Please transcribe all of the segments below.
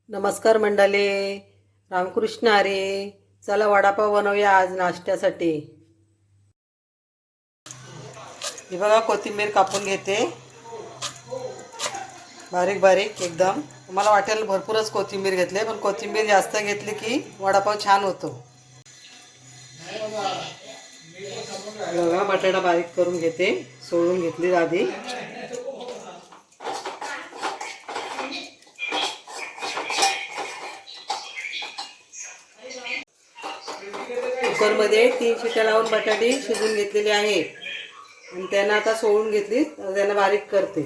नमस्कार मंडळी, रामकृष्ण हरी. चला वडापाव बनवूया आज नाश्त्यासाठी. हे बघा, कोथिंबीर कापून घेते बारीक बारीक एकदम. तुम्हाला वाटेल भरपूरच कोथिंबीर घेतले, पण कोथिंबीर जास्त घेतली की वडापाव छान होतो. बघा, बटाटा बारीक करून घेते, सोडून घेतली आधी. कुकरमध्ये 3 शिट्या लावून बटाटे शिजून घेतलेले आहे आणि त्यांना आता सोडून घेतली. त्यांना बारीक करते.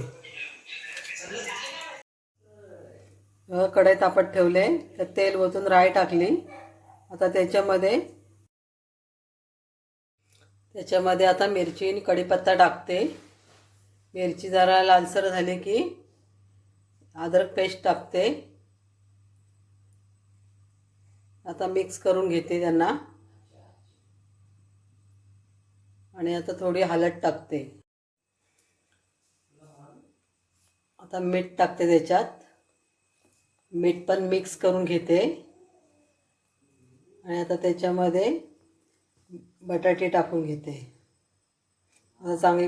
कढई तापत ठेवले, त्यात तेल ओतून राई टाकली. आता त्याच्यामध्ये आता मिरची आणि कढीपत्ता टाकते. मिरची जरा लालसर झाली की अद्रक पेस्ट टाकते. आता मिक्स करून घेते त्यांना आणि आता थोडी हळद टाकते. आता मीठ टाकते त्याच्यात. मीठ पण मिक्स करून घेते आणि आता त्याच्यामध्ये बटाटे टाकून घेते. आता चांगली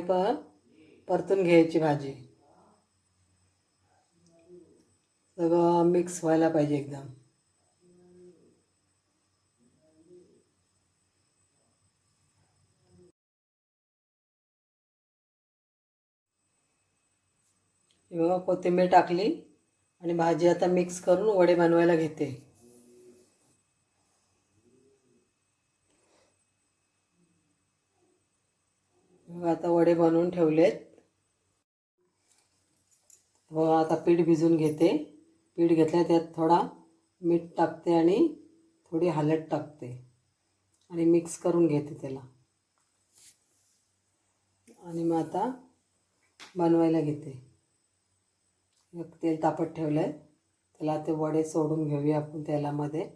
परतून घ्यायची भाजी. सगळं मिक्स व्हायला पाहिजे एकदम. बघा, कोथिंबीर टाकली आणि भाजी आता मिक्स करून वडे बनवायला घेते. आता वडे बनवून ठेवलेत. आता पीठ भिजून घेते. पीठ घेतलं, त्यात थोडा मीठ टाकते आणि थोडी हळद टाकते आणि मिक्स करून घेते त्याला. आणि मग आता बनवायला घेते. तेल तापत ठेवलं आहे, त्याला ते वडे सोडून घेऊया आपण तेलामध्ये.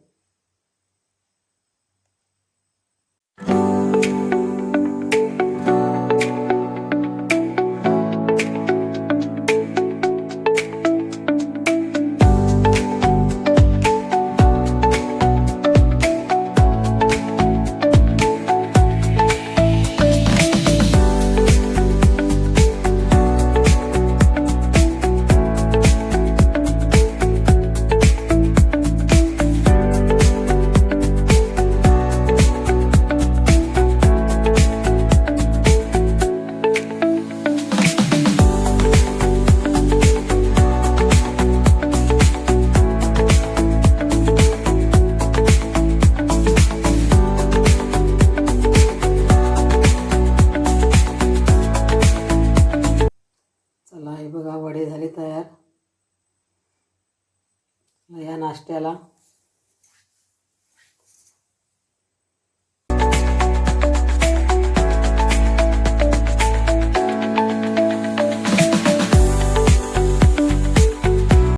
चला, हे बघा, वडे झाले तयार. या नाश्त्याला